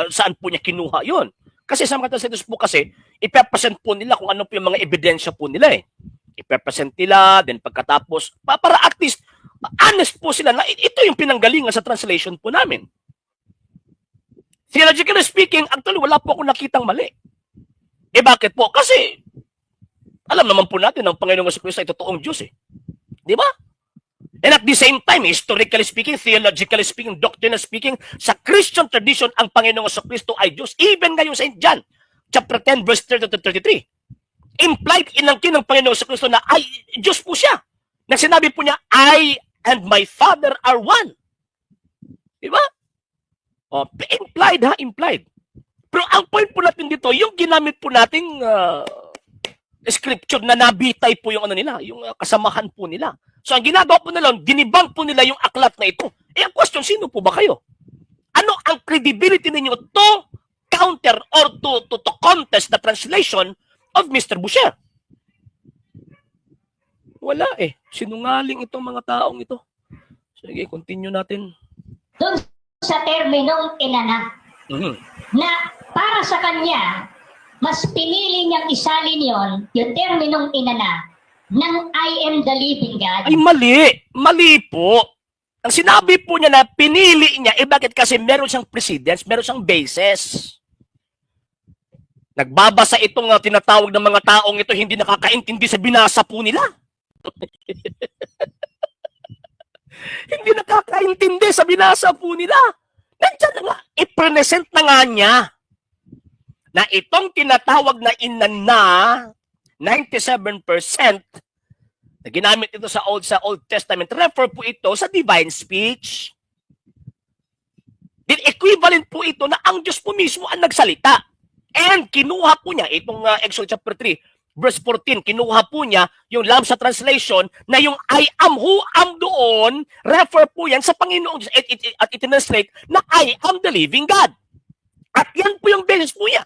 saan po niya kinuha yon. Kasi sa mga translators po kasi, ipepresent po nila kung ano po yung mga ebidensya po nila eh. Ipepresent nila, then pagkatapos, para at least, honest po sila na ito yung pinanggalingan sa translation po namin. Theologically speaking, actually wala po akong nakitang mali. Eh bakit po? Kasi, alam naman po natin ang Panginoong Jesucristo ay totoong Diyos eh. Di ba? And at the same time, historically speaking, theologically speaking, doctrinally speaking, sa Christian tradition, ang Panginoong Jesucristo ay Diyos. Even ngayon sa St. John, chapter 10, verse 30 to 33. Implied inangkin ng Panginoong Jesucristo na ay Diyos po siya. Na sinabi po niya, I and my Father are one. Di ba? Oh, implied ha, implied. Pero ang point po natin dito, yung ginamit po nating scripture na nabitay po yung ano nila, yung kasamahan po nila. So ang ginagawa po nila, dinibang po nila yung aklat na ito. Eh ang question, sino po ba kayo? Ano ang credibility ninyo to counter or to contest the translation of Mr. Boucher? Wala eh. Sinungaling itong mga taong ito. Sige, continue natin. Doon sa terminong inana, na para sa kanya, mas pinili niyang isalin yon, yung terminong inana, ng I am the living God. Ay, mali. Mali po. Ang sinabi po niya na pinili niya, bakit? Kasi meron siyang precedence, meron siyang basis. Nagbabasa itong tinatawag ng mga taong ito, hindi nakakaintindi sa binasa po nila. Hindi nakakaintindi sa binasa po nila. Nandiyan na nga, i-present na nga niya na itong tinatawag na inana, 97% na ginamit ito sa Old Testament, refer po ito sa divine speech. Then equivalent po ito na ang Diyos po mismo ang nagsalita. And kinuha po niya, itong Exodus chapter 3, verse 14, kinuha po niya yung Lamsa translation na yung I am who am doon, refer po yan sa Panginoong Diyos at itinranslate na I am the living God. At yan po yung basis po niya.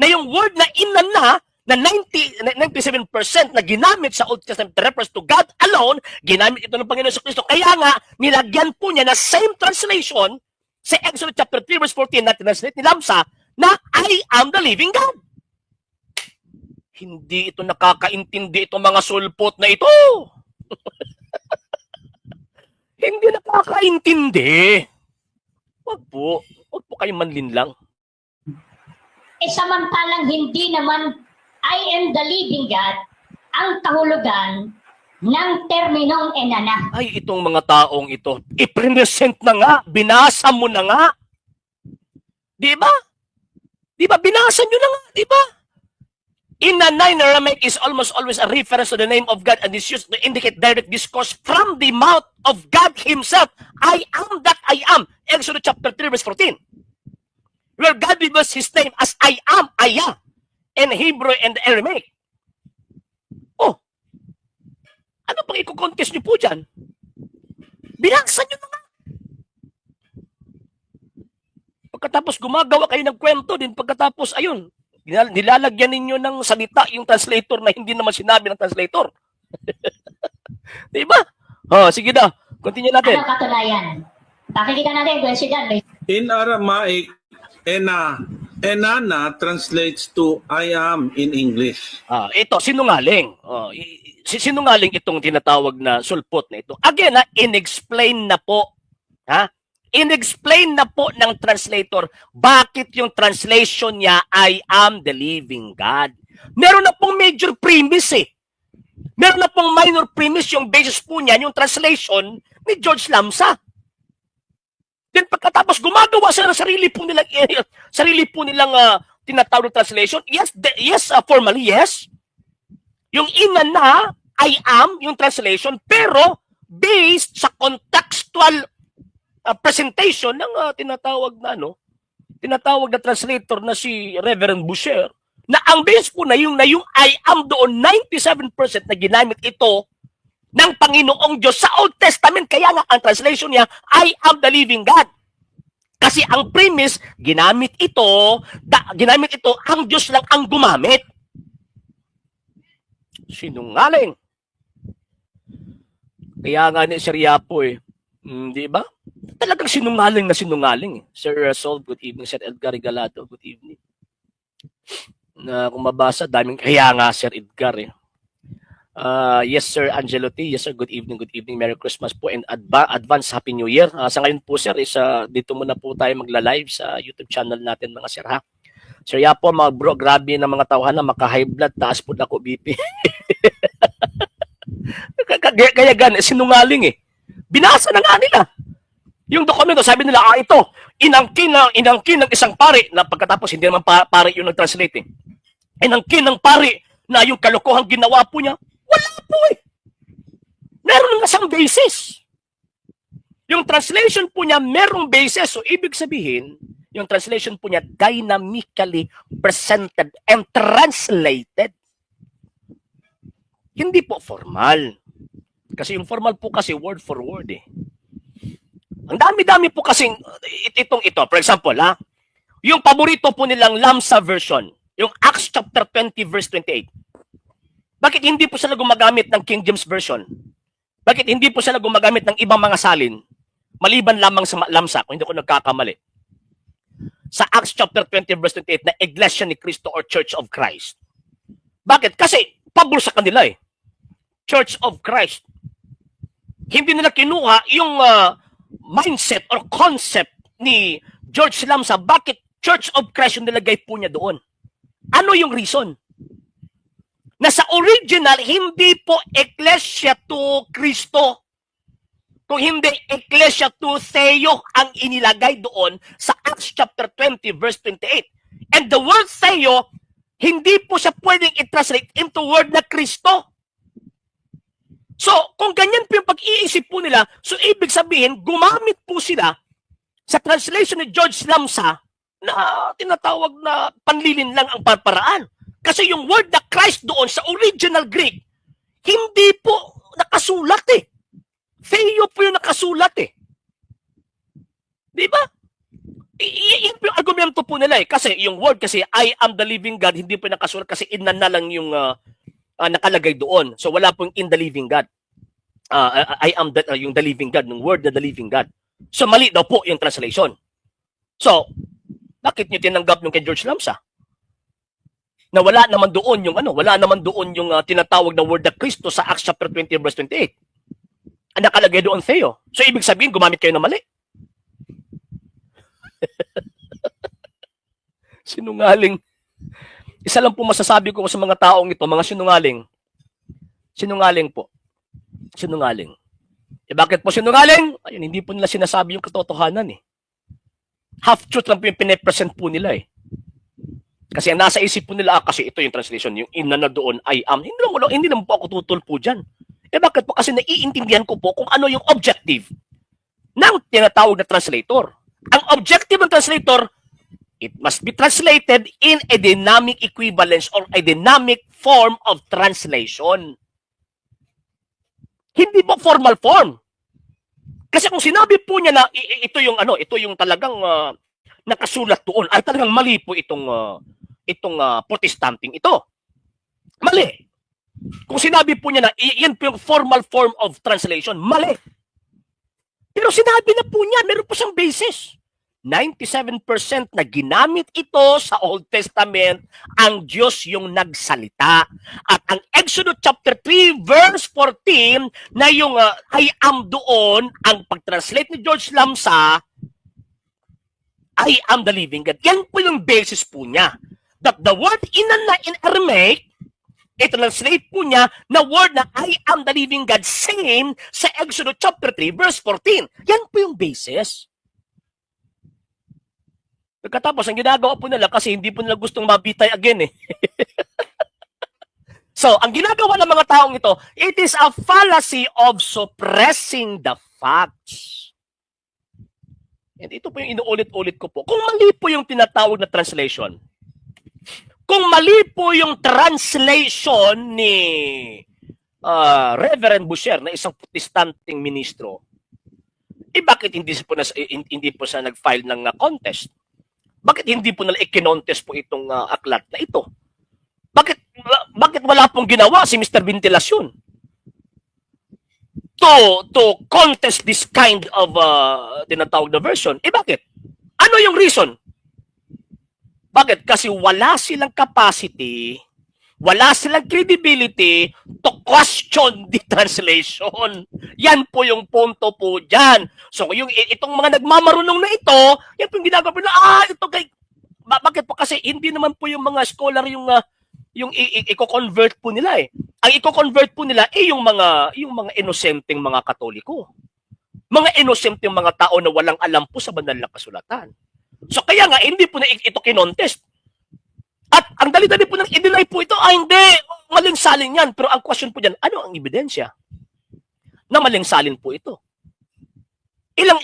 Na yung word na inana, na 97% na ginamit sa Old Testament refers to God alone, ginamit ito ng Panginoon sa Kristo. Kaya nga, nilagyan po niya na same translation sa Exodus chapter 3 verse 14 na tinranslate ni Lamsa na I am the living God. Hindi ito nakakaintindi itong mga sulpot na ito. Hindi nakakaintindi. Wag po kayong manlinlang. Eh samantalang hindi naman I am the living God ang kahulugan ng terminong enana. Ay, itong mga taong ito, i-present na nga, binasa mo na nga. Di ba? Di ba? Binasa nyo na nga, di ba? Inana in Aramaic is almost always a reference to the name of God and is used to indicate direct discourse from the mouth of God Himself. I am that I am. Exodus chapter 3 verse 14. Where God reveals His name as I am, Aya, in Hebrew and Aramaic. Oh, ano pang i-contest nyo po dyan? Binasa nyo na nga. Pagkatapos gumagawa kayo ng kwento din, pagkatapos, ayun, nilalagyan ninyo ng salita yung translator na hindi naman sinabi ng translator. Diba? Oh, sige daw. Continue natin. Ano katunayan? Pakikita natin, question dyan. In Aramaic, enana translates to I am in English. Ito, sinungaling. Sinungaling itong tinatawag na sulpot na ito. Again, in-explain na po. In-explain na po ng translator bakit yung translation niya I am the living God. Meron na pong major premise eh. Meron na pong minor premise yung basis po niya, yung translation ni George Lamsa. Then pagkatapos gumagawa sila ng sarili po nilang tinatawag na translation. Yes, formally, yes. Yung inana, I am, yung translation, pero based sa contextual presentation ng tinatawag na translator na si Reverend Boucher, na ang base po na yung I am doon, 97% na ginamit ito ng Panginoong Diyos sa Old Testament. Kaya nga ang translation niya, I am the living God. Kasi ang premise, ginamit ito, ang Diyos lang ang gumamit. Sinungaling. Kaya nga ni Sir Yapo di ba? Talagang sinungaling na sinungaling. Sir Sol, good evening. Sir Edgar Regalado, good evening. Na kung mabasa, daming, kaya nga Sir Edgar yes, Sir Angelo T. Yes, sir. Good evening, good evening. Merry Christmas po and advance Happy New Year. Sa ngayon po, sir, dito muna po tayo magla-live sa YouTube channel natin, mga sir, ha? Sir Yapo, mga bro, grabe ng mga tauhan na maka-high blood, taas po na ko BP. Kaya gan, sinungaling Binasa na nga nila. Yung dokumento, sabi nila, ito, inangkin ng isang pari, na pagkatapos hindi naman pari yung nag-translate Inangkin ng pari na yung kalokohang ginawa po niya, wala po Meron nga isang basis. Yung translation po niya, merong basis. So, ibig sabihin, yung translation po niya, dynamically presented and translated. Hindi po formal. Kasi yung formal po kasi word for word Ang dami-dami po kasi ito. For example, yung paborito po nilang Lamsa version, yung Acts chapter 20 verse 28. Bakit hindi po sila gumagamit ng King James Version? Bakit hindi po sila gumagamit ng ibang mga salin? Maliban lamang sa Lamsa, kung hindi ko nagkakamali. Sa Acts chapter 20 verse 28 na Iglesia ni Cristo or Church of Christ. Bakit? Kasi pabor sa kanila Church of Christ. Hindi nila kinuha yung mindset or concept ni George Lamsa. Bakit Church of Christ yung nilagay po niya doon? Ano yung reason? Na sa original, hindi po Ecclesia to Cristo. Kung hindi Ecclesia to Theo ang inilagay doon sa Acts chapter 20 verse 28. And the word Theo, hindi po siya pwedeng i-translate into word na Kristo. So, kung ganyan po yung pag-iisip po nila, so ibig sabihin, gumamit po sila sa translation ni George Lamsa na tinatawag na panlilin lang ang paraan. Kasi yung word na Christ doon sa original Greek, hindi po nakasulat Theo po yung nakasulat Di ba? Yun po yung argumento po nila Kasi yung word kasi, I am the living God, hindi po nakasulat kasi inan na lang yung nakalagay doon. So wala pong in the living God. I am yung the living God, ng word na the living God. So mali daw po yung translation. So, bakit niyo tinanggap yung kay George Lamsa? Na wala naman doon yung tinatawag na word na Kristo sa Acts chapter 20 verse 28. Ang nakalagay doon Theo. So ibig sabihin gumamit kayo ng mali. Sinungaling. Isa lang po masasabi ko sa mga taong ito, mga sinungaling. Sinungaling po. Sinungaling. Bakit po sinungaling? Ayun, hindi po nila sinasabi yung katotohanan Half-truth lang po yung pinipresent po nila Kasi ang nasa isip po nila, kasi ito yung translation, yung ina na doon, I am. Hindi naman po ako tutol po dyan. Bakit po? Kasi naiintindihan ko po kung ano yung objective ng tinatawag na translator. Ang objective ng translator, it must be translated in a dynamic equivalence or a dynamic form of translation. Hindi po formal form. Kasi kung sinabi po niya na ito yung talagang nakasulat doon, ay talagang mali po itong protestanting ito. Mali. Kung sinabi po niya na yan po yung formal form of translation, mali. Pero sinabi na po niya, meron po siyang basis. 97% na ginamit ito sa Old Testament, ang Diyos yung nagsalita. At ang Exodus chapter 3 verse 14 na yung I am doon, ang pag-translate ni George Lamsa, I am the living God. Yan po yung basis po niya. That the word in Aramaic, i-translate po niya na word na I am the living God, same sa Exodus chapter 3 verse 14. Yan po yung basis. Pagkatapos, ang ginagawa po nila kasi hindi po nila gustong mabitay again So, ang ginagawa ng mga taong ito, it is a fallacy of suppressing the facts. And ito po yung inuulit-ulit ko po. Kung mali po yung tinatawag na translation, kung mali po yung translation ni Reverend Boucher na isang protestanting ministro, bakit hindi po sa nag-file ng contest? Bakit hindi po nila i-contest po itong aklat na ito? Bakit wala pong ginawa si Mr. Ventilacion to contest this kind of tinatawag na version? Bakit? Ano yung reason? Bakit? Kasi wala silang capacity, wala silang credibility to question the translation. Yan po yung punto po dyan. So, itong mga nagmamarunong na ito, yan po yung ginagawa po na, ito kay... Bakit po? Kasi hindi naman po yung mga scholar yung i-convert po nila eh. Ang i-convert po nila yung mga inosenteng mga Katoliko. Mga inosenteng mga tao na walang alam po sa banal na kasulatan. So kaya nga, hindi po na ito kinontest. At ang dali-dali po nang i-deny po ito, hindi, maling salin yan. Pero ang question po dyan, ano ang ebidensya na maling salin po ito? Ilang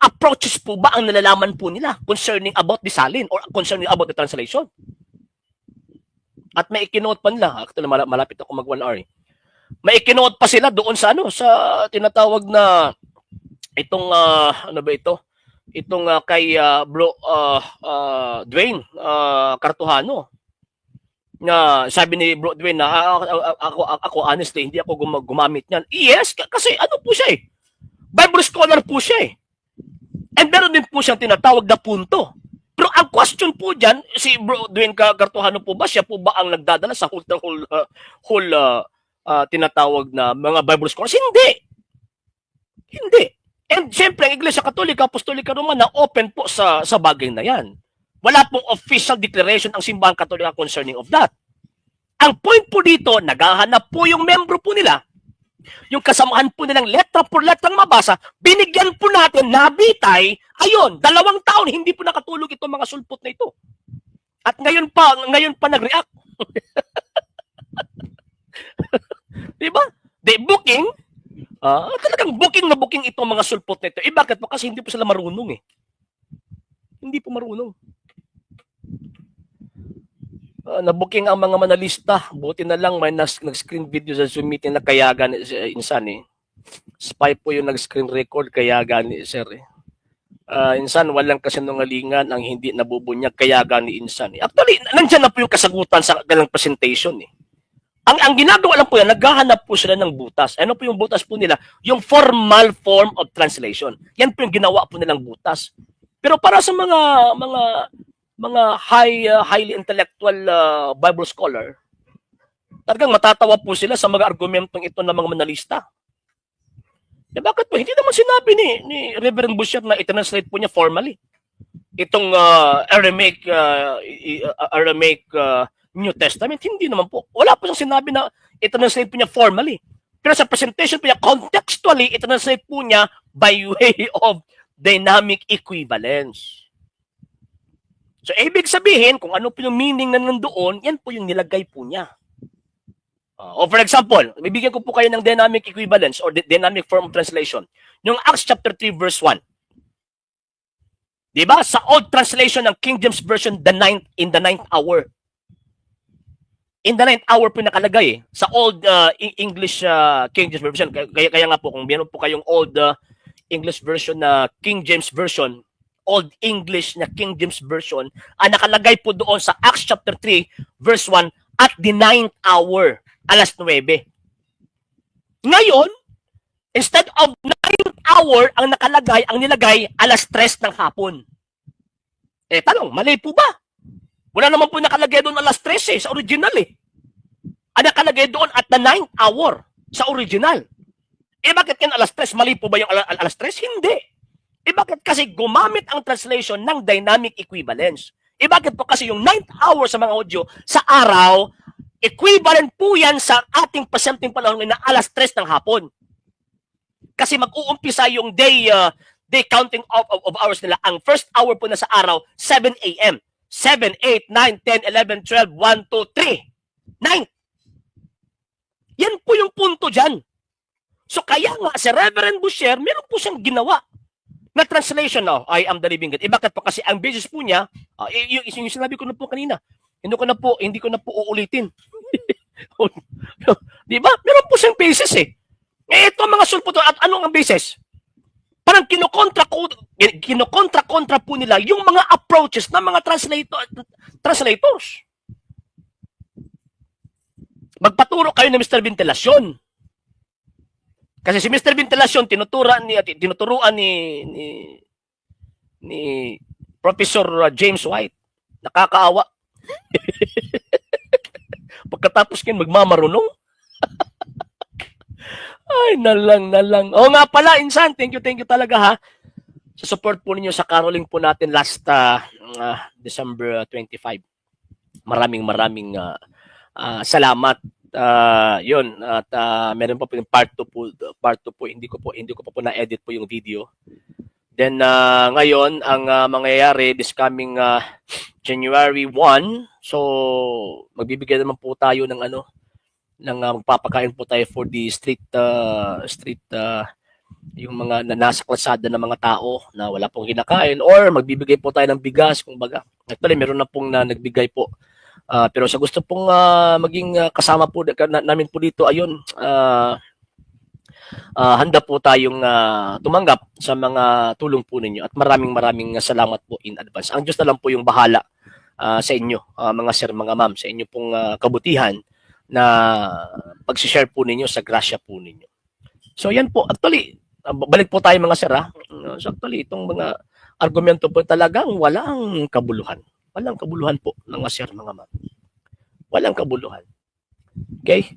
approaches po ba ang nalalaman po nila concerning about the salin or concerning about the translation? At may ikinote pa nila, actually malapit ako mag 1 hour. May ikinote pa sila doon sa sa tinatawag na itong ano ba ito? Itong kay Dwayne Cartuhano. Na sabi ni Bro Dwayne na ako honestly hindi ako gumamit niyan. Yes, kasi ano po siya eh. Bible scholar po siya eh. And meron din po siyang tinatawag na punto. Pero ang question po dyan, si Bro Dwayne Cartuhano po ba, siya po ba ang nagdadala sa whole tinatawag na mga Bible scholars? Hindi. Hindi. And siyempre, ang Iglesia Katolika, Apostolika Romana, open po sa bagay na yan. Wala pong official declaration ang Simbahan Katolika concerning of that. Ang point po dito, naghahanap po yung membro po nila, yung kasamahan po nilang letra por letrang mabasa, binigyan po natin, nabitay, ayun, 2 taon, hindi po nakatulog itong mga sulpot na ito. At ngayon pa nag-react. Diba? They booking, talagang booking na booking itong mga sulpot na ito. Bakit po? Kasi hindi po sila marunong eh. Hindi po marunong. Nabuking ang mga manalista. Buti na lang may nag-screen video sa Zoom meeting na kayagan insan eh. Spy po yung nag-screen record kayagan ni sir eh. Insan, walang kasinungalingan ang hindi nabubunyag kayagan ni insan eh. Actually, nandiyan na po yung kasagutan sa kanilang presentation eh. Ang ginagawa lang po yan, naghahanap po sila ng butas. Ano po yung butas po nila? Yung formal form of translation. Yan po yung ginawa po nilang butas. Pero para sa mga highly intellectual Bible scholar, talagang matatawa po sila sa mga argumentong ito ng mga manalista. Bakit po? Hindi naman sinabi ni Reverend Busher na i-translate po niya formally. Itong Aramaic New Testament, hindi naman po. Wala po siyang sinabi na i-translate po niya formally. Pero sa presentation po niya, contextually, i-translate po niya by way of dynamic equivalence. So, ibig sabihin, kung ano po yung meaning na nandoon, yan po yung nilagay po niya. O for example, bibigyan ko po kayo ng dynamic equivalence or dynamic form of translation. Yung Acts chapter 3 verse 1. Diba? Sa old translation ng King James Version, in the ninth hour. In the ninth hour po nakalagay eh. Sa old English King James Version. Kaya nga po, kung meron po kayong old English version na King James Version, Old English na King James Version, nakalagay po doon sa Acts chapter 3, verse 1, at the 9th hour, alas 9. Ngayon, instead of 9th hour, ang nilagay, alas 3 ng hapon. Tanong, mali po ba? Wala naman po nakalagay doon alas 3 sa original eh. Ang nakalagay doon at the 9th hour sa original. Bakit yan alas 3? Mali po ba yung alas 3? Hindi. Bakit? Kasi gumamit ang translation ng dynamic equivalence. Bakit po? Kasi yung 9th hour sa mga audio, sa araw, equivalent po yan sa ating pasemting panahon na alas 3 ng hapon. Kasi mag-uumpisa yung day counting of hours nila. Ang first hour po na sa araw, 7 a.m. 7, 8, 9, 10, 11, 12, 1, 2, 3. 9. Yan po yung punto dyan. So kaya nga, si Reverend Busher, meron po siyang ginawa na translation now, I am the living God. Bakit po? Kasi ang basis po niya, yung sinabi ko na po kanina, hindi ko na po uulitin. Di ba? Meron po siyang basis eh. Ito mga sulpot, at anong ang basis? Parang kinokontra po nila yung mga approaches ng mga translators. Magpaturo kayo ni Mr. Ventilasyon. Kasi si Mr. Ventilasyon tinuturuan ni Professor James White. Nakakaawa. Pagkatapos kayo magmamarunong. Ay, nalang. Oo nga pala, Insan. Thank you talaga ha. Sa support po ninyo sa caroling po natin last December 25. Maraming salamat. Yun at meron pa po yung part 2 po hindi ko pa po na-edit po yung video. Then ngayon ang mangyayari this coming January 1, so magbibigay naman po tayo ng magpapakain po tayo for the street yung mga nasa kalsada ng mga tao na wala pong kinakain, or magbibigay po tayo ng bigas kumbaga. Actually meron na pong nagbigay po. Pero sa gusto pong maging kasama po namin po dito, ayun, handa po tayong tumanggap sa mga tulong po ninyo at maraming salamat po in advance. Ang Diyos na lang po yung bahala sa inyo, mga sir, mga ma'am, sa inyo pong kabutihan na pag-share po ninyo sa grasya po ninyo. So yan po, actually, balik po tayo mga sir So actually, itong mga argumento po talagang walang kabuluhan. Walang kabuluhan po mga sir, mga ma'am. Walang kabuluhan. Okay?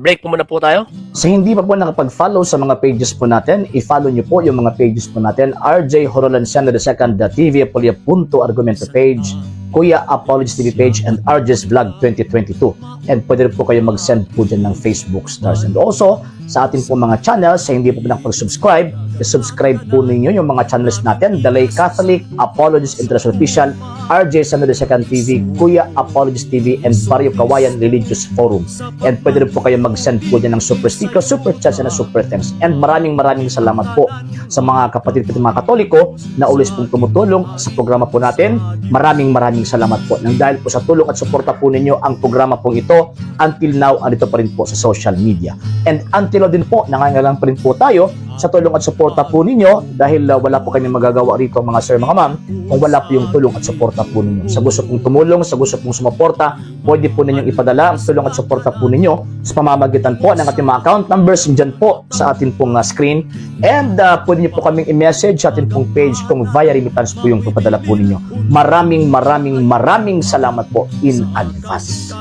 Break po muna po tayo. Sa hindi pa po nakapag-follow sa mga pages po natin, i-follow nyo po yung mga pages po natin. RJ Horolanciano II, TV Apolia Punto Argumento page, Kuya Apologies TV page, and RJ's Vlog 2022. And pwede rin po kayo mag-send po dyan ng Facebook stars. And also, sa ating po mga channels, sa hindi po nakapag-subscribe, i-subscribe po ninyo yung mga channels natin, The Lay Catholic, Apologies International Official, RJ Sano II TV, Kuya Apologies TV, and Barrio Kawayan Religious Forum. And pwede rin po kayo mag-send po dyan ng super sticker, super chats, and super thanks. And maraming salamat po sa mga kapatid at mga Katoliko na ulis pong tumutulong sa programa po natin. Maraming salamat po. Nang dahil po sa tulong at suporta po ninyo, ang programa pong ito, until now, andito pa rin po sa social media. And until now din po, nangangailangan pa rin po tayo sa tulong at suporta po ninyo dahil wala po kami magagawa rito mga sir, mga ma'am, kung wala po yung tulong at suporta po ninyo. Sa gusto pong tumulong, sa gusto pong sumuporta, pwede po ninyong ipadala ang tulong at suporta po ninyo sa pamamagitan po ng ating mga account numbers dyan po sa ating pong screen. And pwede nyo po kaming i-message sa ating pong page kung via remittance po yung papadala po ninyo. Maraming salamat po in advance.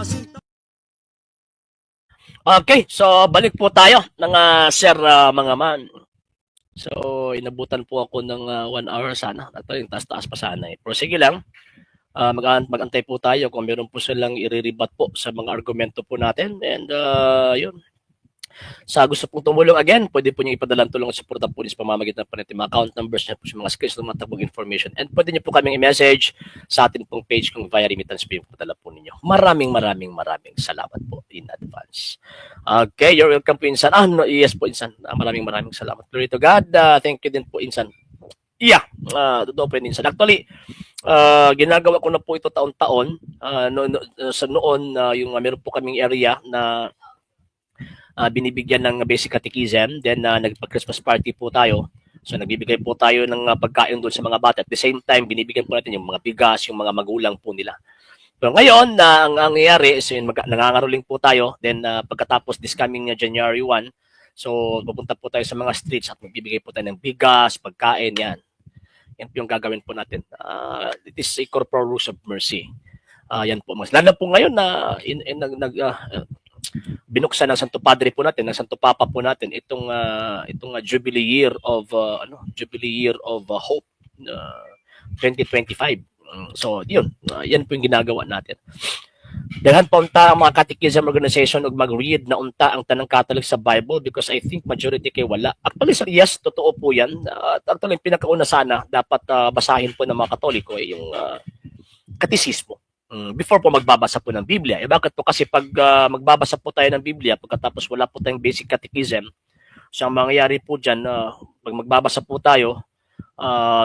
Okay, so balik po tayo ng sir, mga man. So inabutan po ako ng 1 hour sana. At yung taas pa sana Pero sige lang, mag-antay po tayo kung meron po silang i-rebat po sa mga argumento po natin. And yun. Sa gusto pong tumulong again, pwede po nyo ipadala ang tulong at suporta po sa pamamagitan po natin mga account numbers na po sa mga screens ng mga tabog information. And pwede nyo po kaming i-message sa atin pong page kung via remittance po yung padala po ninyo. Maraming salamat po in advance. Okay, you're welcome po, Insan. Yes po, Insan. Maraming salamat. Glory to God. Thank you din po, Insan. Yeah, totoo po, Insan. Actually, ginagawa ko na po ito taon-taon. Yung meron po kaming area na binibigyan ng basic catechism, then nagpa-Christmas party po tayo. So nagbibigay po tayo ng pagkain doon sa mga bata. At the same time, binibigyan po natin yung mga bigas, yung mga magulang po nila. Pero ngayon, ang nangyayari is nangangaroling po tayo. Then pagkatapos this coming January 1, so pupunta po tayo sa mga streets at magbibigay po tayo ng bigas, pagkain, yan. Yan po yung gagawin po natin. It is a corporal rules of mercy. Yan po. Lalo po ngayon na binuksan ng Santo Padre po natin, ng Santo Papa po natin itong Jubilee Year of Hope 2025. So yun, yan po yung ginagawa natin. Daghan pa unta ang mga catechism organization og mag-read na unta ang tanang Catholic sa Bible because I think majority kay wala. Actually, yes, totoo po yan. Actually, pinakauna sana dapat basahin po ng mga Katoliko yung katisismo. Before po magbabasa po ng Biblia. Bakit po? Kasi pag magbabasa po tayo ng Biblia, pagkatapos wala po tayong basic catechism, so ang mangyayari po dyan, pag magbabasa po tayo,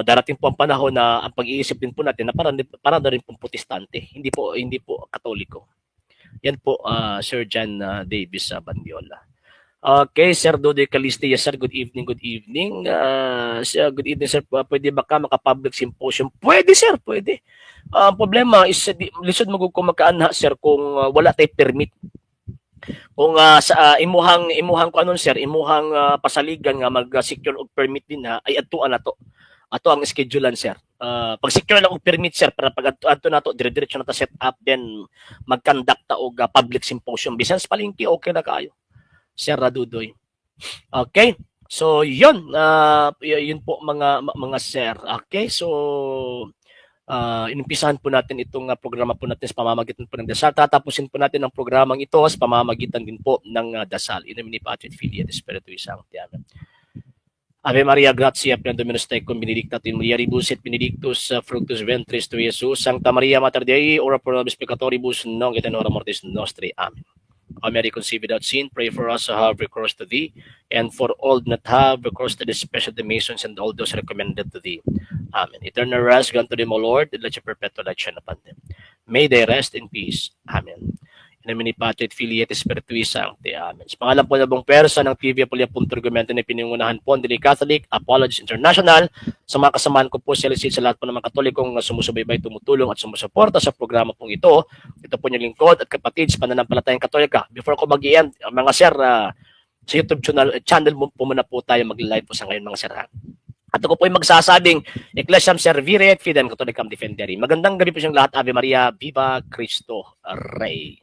darating po ang panahon na ang pag-iisip din po natin na para na rin pong protestante, hindi po Katoliko. Yan po, Sir John Davis Bandiola. Okay, Sir Dodoy Caliste. Yes, sir. Good evening, good evening. Good evening, sir. Pwede ba ka maka-public symposium? Pwede, sir. Pwede. Ang problema is, lisod mo kung makaanha, sir, kung wala tayo permit. Kung imuhang ko anon, sir, imuhang pasaligan nga mag-secure og permit din ha, ay atuan na to. Ato ang schedulean, sir. Pag secure lang og permit, sir, para pag adto na to, dire-diretso na ta set up, then mag-conduct ta og public symposium. Bisan sa palengke, okay na kayo. Sir Radudoy. Okay? So, yun. Yun po mga sir. Okay? So, inumpisahan po natin itong programa po natin sa pamamagitan po ng dasal. Tatapusin po natin ang programang ito sa pamamagitan din po ng dasal. In nomine Patri et Filii et Spiritui Sancti. Amen. Ave Maria, gratia plena Dominus tecum, benedicta tu in mulieribus et benedictus fructus ventris tui, Iesus. Sancta Maria Mater Dei, ora pro nobis peccatoribus, nunc et in hora mortis nostri. Amen. O Mary conceived without sin, pray for us who have recourse to thee, and for all that have recourse to the special the Masons and all those recommended to thee. Amen. Eternal rest grant to them, O Lord, and let your perpetual light shine upon them. May they rest in peace. Amen. In nomine Patri et Filii et Spiritui Sancti. Amen. Sa pangalan po na bong persa ng TV Apulia Punturgumento na pinungunahan po ang Daily Catholic Apologies International, sa mga kasamahan ko po sa lahat po ng mga Katolikong sumusubaybay, tumutulong at sumusuporta sa programa pong ito. Ito po yung lingkod at kapatid sa pananampalatayang Katolika. Before ko mag-i-end, mga sir, sa YouTube channel po muna po tayo mag-live po sa ngayon, mga sir. At ako po ay magsasabing, Ecclesiam Servire et Fidem Catholicam Defendere. Magandang gabi po siyang lahat. Ave Maria, Viva Cristo Rey.